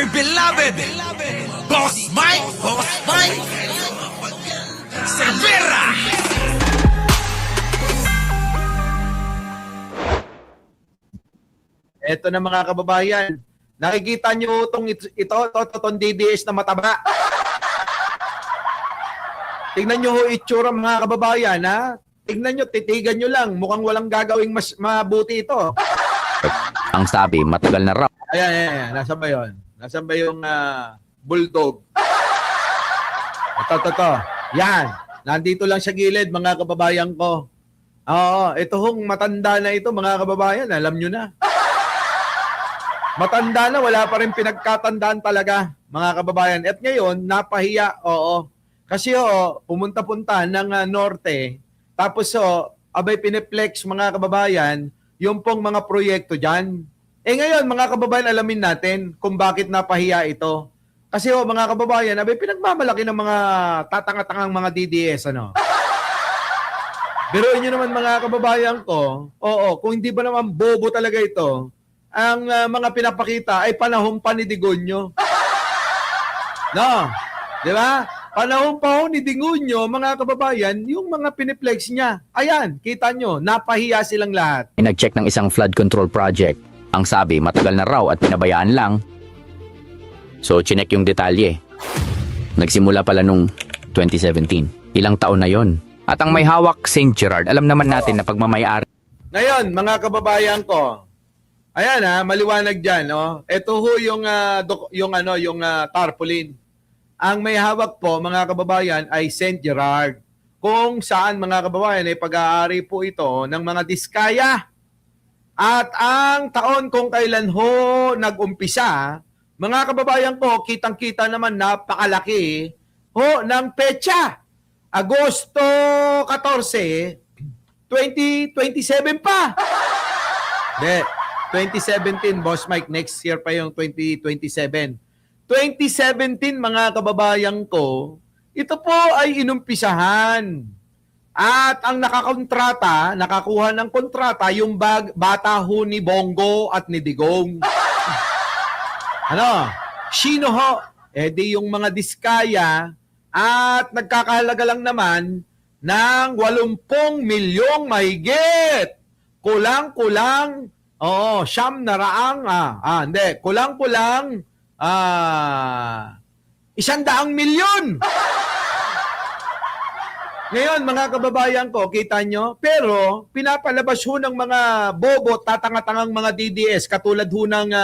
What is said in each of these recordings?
dear beloved, Boss Mike Cervera. Eto na mga kababayan, nakikita nyo itong DDS na mataba. Tingnan nyo ho itsura mga kababayan, ha? Tingnan nyo, titigan nyo lang. Mukhang walang gagawing mas mabuti ito. Ang sabi, matagal na raw. Ayan. Nasaan ba yun? Nasaan ba yung bulldog? Ito. Yan. Nandito lang sa gilid, mga kababayan ko. Oo, ito hong matanda na ito, mga kababayan. Alam nyo na. Matanda na, wala pa rin pinagkatandaan talaga, mga kababayan. At ngayon, napahiya, oo. Kasi pumunta-punta ng norte, tapos abay piniplex, mga kababayan, yung pong mga proyekto dyan. Ngayon, mga kababayan, alamin natin kung bakit napahiya ito. Kasi mga kababayan, abay pinagmamalaki ng mga tatanga-tangang mga DDS, ano? Biruin nyo naman, mga kababayan ko, kung hindi ba naman bobo talaga ito, ang mga pinapakita ay panahon pa ni Digonyo. No? Di ba? Panahon pa ho ni Digonyo, mga kababayan, yung mga piniplex niya. Ayan, kita nyo, napahiya silang lahat. Nag-check ng isang flood control project. Ang sabi, matagal na raw at pinabayaan lang. So, chinek yung detalye. Nagsimula pala nung 2017. Ilang taon na yon. At ang may hawak, St. Gerard, alam naman natin na pagmamayari. Ngayon, mga kababayan ko, ayan maliwanag dyan, no? Ito ho yung tarpaulin. Ang may hawak po, mga kababayan, ay St. Gerard. Kung saan, mga kababayan, ay pag-aari po ito ng mga diskaya. At ang taon kung kailan ho nag-umpisa, mga kababayan ko, kitang-kita naman napakalaki ho ng petsa. Agosto 14, 2027 pa. Hindi. 2017, Boss Mike. Next year pa yung 2027. 2017, mga kababayan ko, ito po ay inumpisahan. At ang nakakuha ng kontrata, yung bata ho ni Bongo at ni Digong. Ano? Sino ho? Di yung mga diskaya at nagkakahalaga lang naman ng 80 milyong mahigit. Kulang-kulang kulang-kulang 100 milyon. Ngayon, mga kababayan ko, kita nyo, pero pinapalabas ho ng mga bobo, tatanga-tangang mga DDS, katulad ho ng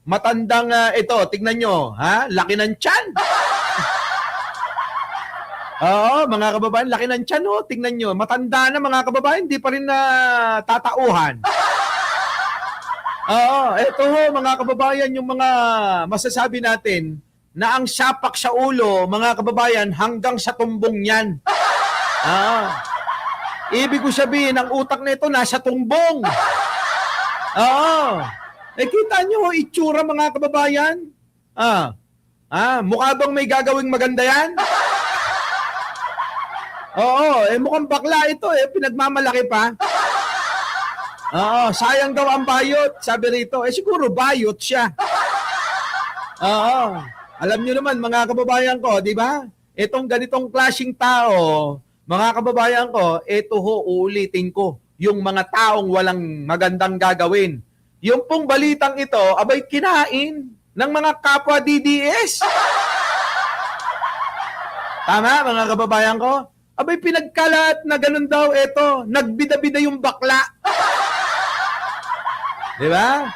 matandang ito, tignan nyo, laki ng tiyan. Oo, mga kababayan, laki ng tiyan, tignan nyo, matanda na mga kababayan, hindi pa rin tatauhan. Ito ho, mga kababayan, yung mga masasabi natin na ang sapak sa ulo, mga kababayan, hanggang sa tumbong yan. Ibig ko sabihin, ang utak nito nasa tumbong. Kita nyo, itsura, mga kababayan. Mukha bang may gagawing maganda yan? Mukhang bakla ito, pinagmamalaki pa. Sayang daw ang bayot, sabi rito. Siguro bayot siya. Alam nyo naman, mga kababayan ko, di ba? Itong ganitong klaseng tao, mga kababayan ko, ito ho, uulitin ko, yung mga taong walang magandang gagawin. Yung pong balitang ito, abay kinain ng mga kapwa DDS. Tama, mga kababayan ko? Abay pinagkalat na ganun daw ito, nagbida-bida yung bakla. Di ba?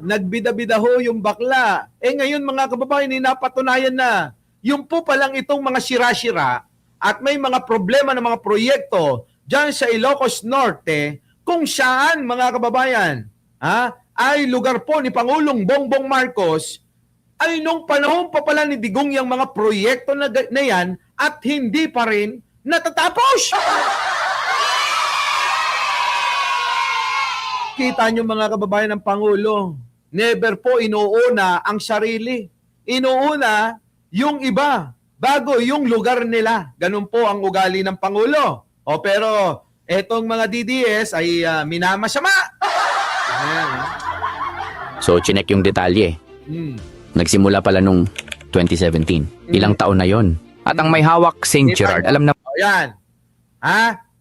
Nagbida-bida ho yung bakla. Ngayon, mga kababayan, napatunayan na yung po palang itong mga sira-sira at may mga problema ng mga proyekto dyan sa Ilocos Norte kung saan, mga kababayan, ay lugar po ni Pangulong Bongbong Marcos ay nung panahon pa pala ni Digong yung mga proyekto na yan at hindi pa rin natatapos. Kita nyo, mga kababayan, ng Pangulo, never po inuuna ang sarili. Inuuna yung iba bago yung lugar nila. Ganun po ang ugali ng Pangulo. Pero etong mga DDS ay minamasama. So, chinek yung detalye. Hmm. Nagsimula pala nung 2017. Ilang taon na yon. At ang may hawak, St. Gerard. Alam na O yan.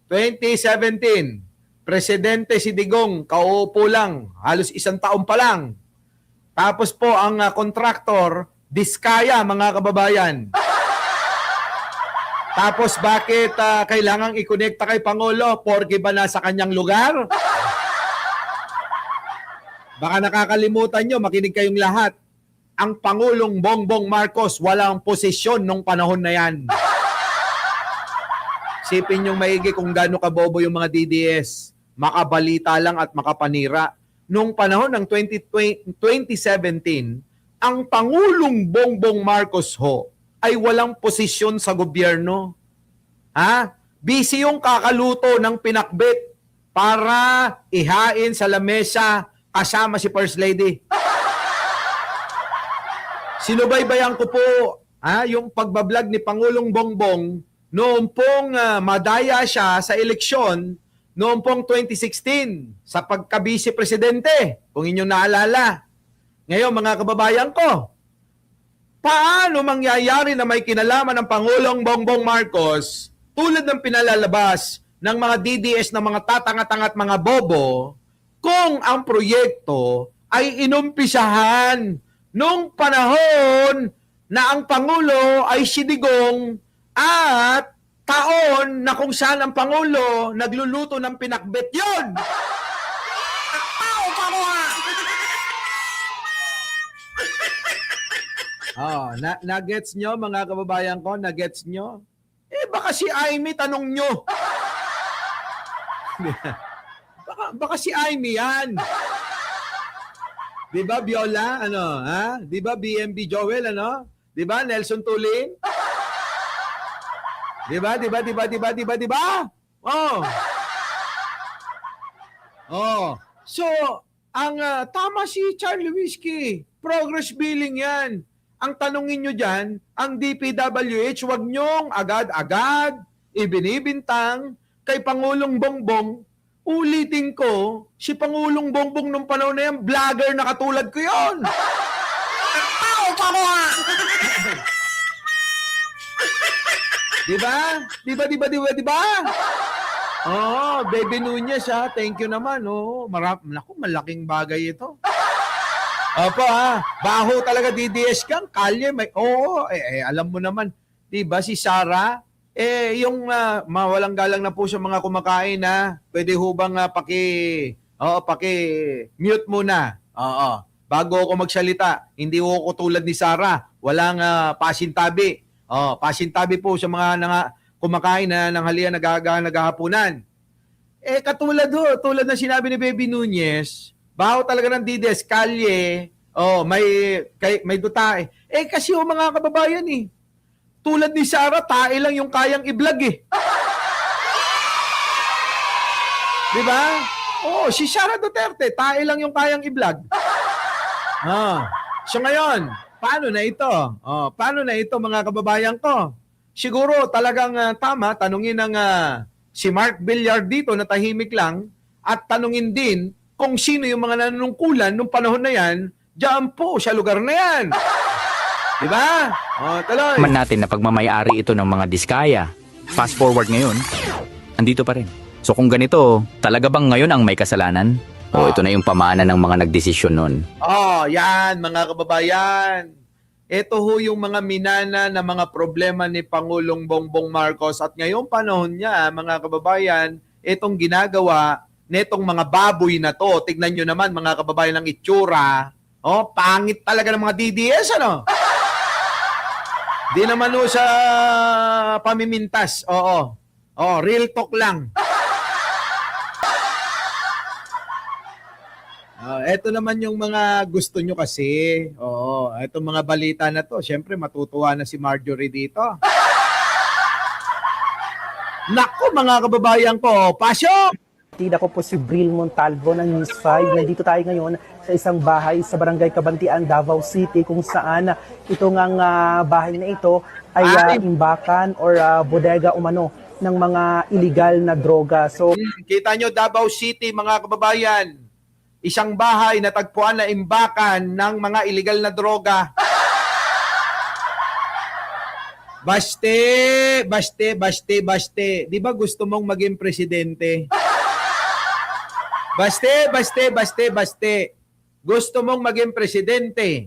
2017. Presidente si Digong, kauupo lang. Halos isang taon pa lang. Tapos po ang kontraktor, Diskaya, mga kababayan. Tapos bakit kailangang i-connecta kay Pangulo? Porke ba nasa kanyang lugar? Baka nakakalimutan nyo, makinig kayong lahat. Ang Pangulong Bongbong Marcos walang posisyon nung panahon na yan. Sipin yung maigi kung gaano kabobo yung mga DDS. Makabalita lang at makapanira. Nung panahon ng 2017, ang Pangulong Bongbong Marcos ho ay walang posisyon sa gobyerno. Busy yung kakaluto ng pinakbit para ihain sa lamesa kasama si First Lady. Sinubaybayan ko po yung pagbablog ni Pangulong Bongbong noong pong madaya siya sa eleksyon noong pong 2016 sa pagka-vice presidente, kung inyong naalala. Ngayon, mga kababayan ko, paano mangyayari na may kinalaman ng Pangulong Bongbong Marcos tulad ng pinalalabas ng mga DDS na mga tatanga-tanga at mga bobo kung ang proyekto ay inumpisahan nung panahon na ang Pangulo ay si Digong at taon na kung saan ang Pangulo nagluluto ng pinakbet yun. Nagets nyo, mga kababayan ko? Nagets nyo? Baka si Amy, tanong nyo. baka si Amy yan. Di ba, Viola? Di ba, BMB Joel, Di ba, Nelson Tulin? Di ba? So, ang tama si Charlie Whiskey. Progress billing yan. Ang tanungin nyo dyan, ang DPWH, wag nyong agad-agad ibinibintang kay Pangulong Bongbong. Ulitin ko, si Pangulong Bongbong nung panahon na yan, vlogger na katulad ko yun. Diba? Baby Nunez thank you naman. Malaking bagay ito. Opo baho talaga DDS kang kalye may alam mo naman, 'di ba si Sara yung mawalang galang na po sa mga kumakain pwede ho bang mute muna. Bago ako magsalita, hindi ho ako tulad ni Sara, walang pasintabi. Pasintabi po sa mga kumakain na nanghalian naghahapunan. Katulad tulad na sinabi ni Baby Nunez, baho talaga ng DDS, kalye, may duta. Kasi mga kababayan tulad ni Sara, tae lang yung kayang i-vlog Di ba? Si Sara Duterte, tae lang yung kayang i-vlog. So ngayon, paano na ito? Paano na ito, mga kababayan ko? Siguro talagang tama, tanungin ng si Mark Villar dito na tahimik lang at tanungin din kung sino yung mga nanunungkulan nung panahon na yan, diyan po sa lugar na yan. Diba? Tuloy. man natin na pagmamayari ito ng mga Diskaya. Fast forward ngayon, andito pa rin. So kung ganito, talaga bang ngayon ang may kasalanan? O ito na yung pamana ng mga nagdesisyon nun? Yan mga kababayan. Ito ho yung mga minana na mga problema ni Pangulong Bongbong Marcos at ngayong panahon niya, mga kababayan, itong ginagawa netong mga baboy na to. Tignan nyo naman, mga kababayan, ng itsura. Pangit talaga ng mga DDS, Di naman ho sa pamimintas. Real talk lang. Ito naman yung mga gusto nyo kasi. Itong mga balita na to. Siyempre, matutuwa na si Marjorie dito. Naku, mga kababayan ko, pasok! Ako po si Bril Montalvo ng News 5. Nandito tayo ngayon sa isang bahay sa Barangay Kabantian, Davao City, kung saan ito ngang bahay na ito ay imbakan or bodega umano ng mga illegal na droga. So, kita nyo, Davao City, mga kababayan. isang bahay na tagpuan na imbakan ng mga illegal na droga. Baste. Di ba gusto mong maging presidente? Baste. Gusto mong maging presidente.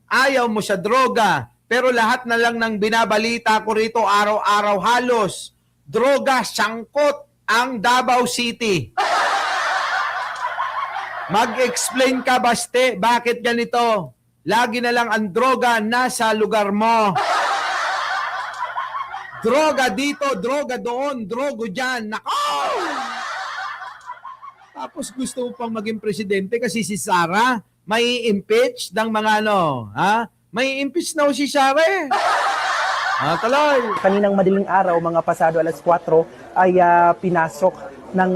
Ayaw mo sa droga. Pero lahat na lang ng binabalita ko rito araw-araw halos. Droga, sangkot ang Davao City. Mag-explain ka, Baste, bakit ganito? Lagi na lang ang droga nasa lugar mo. Droga dito, droga doon, drogo dyan. Nako! Tapos gusto mo pang maging presidente kasi si Sara may impeach ng mga May impeach na si Sara eh. Tuloy. Kaninang madaling araw, mga pasado alas 4, ay pinasok ng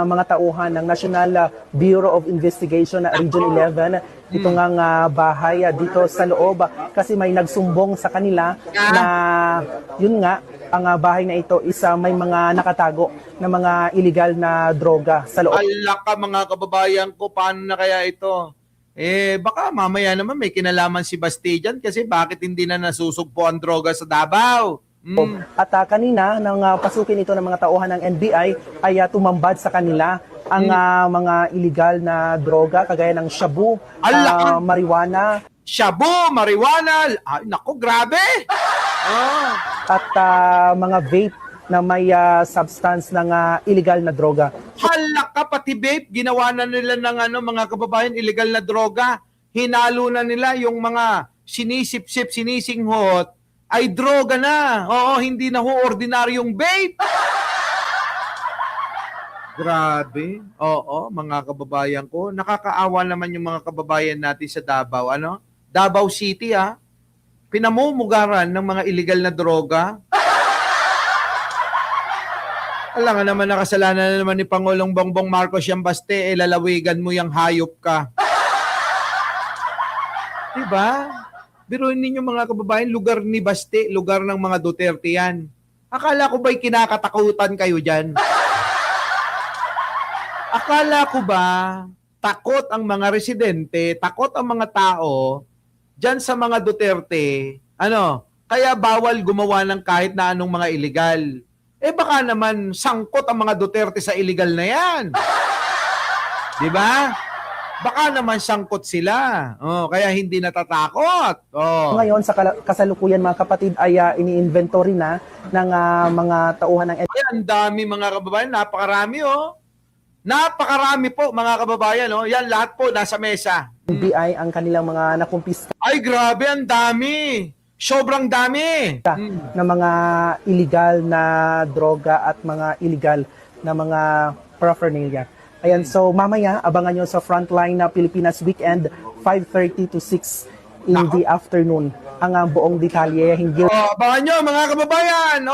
mga tauhan ng National Bureau of Investigation na Region 11 ito nga bahay dito sa loob kasi may nagsumbong sa kanila na yun nga ang bahay na ito is may mga nakatago na mga illegal na droga sa loob. Alaka mga kababayan ko, paano na kaya ito? Baka mamaya naman may kinalaman si Bastian kasi bakit hindi na nasusugpo ang droga sa Davao? At kanina, nang pasukin ito ng mga tauhan ng NBI, ay tumambad sa kanila ang mga illegal na droga kagaya ng shabu, marijuana. Shabu, marijuana, ay naku, grabe! At mga vape na may substance ng illegal na droga. Halaka, pati vape, ginawa na nila ng mga kababayan, illegal na droga. Hinalo na nila yung mga sinisip-sip, sinisinghot, ay droga na. Oo, hindi na ordinaryong vape. Grabe. Oo, mga kababayan ko. Nakakaawa naman yung mga kababayan natin sa Davao. Davao City, pinamumugaran ng mga illegal na droga. Alam nga naman, nakasalanan na naman ni Pangulong Bongbong Marcos yung Baste, lalawigan mo yung hayop ka. Diba? Biruin ninyo mga kababayan, lugar ni Baste, lugar ng mga Duterte yan. Akala ko ba'y kinakatakutan kayo dyan? Akala ko ba takot ang mga residente, takot ang mga tao dyan sa mga Duterte, kaya bawal gumawa ng kahit na anong mga illegal. Baka naman sangkot ang mga Duterte sa illegal na yan. Di ba? Baka naman sangkot sila. Kaya hindi natatakot. Ngayon, sa kasalukuyan mga kapatid, ay ini-inventory na ng mga tauhan ng NBI. Ang dami mga kababayan, napakarami Napakarami po mga kababayan. Yan lahat po nasa mesa. NBI ang kanilang mga nakumpista. Ay grabe, ang dami. Sobrang dami. Na mga illegal na droga at mga illegal na mga paraphernalia. Ayan, so mamaya, abangan nyo sa Frontline na Pilipinas Weekend, 5:30 to 6 in the afternoon. Ang buong detalye, hindi... abangan nyo mga kababayan,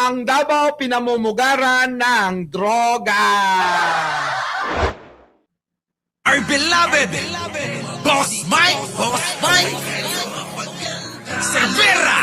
ang Davao pinamumugaran ng droga. Our beloved Boss Mike Cervera.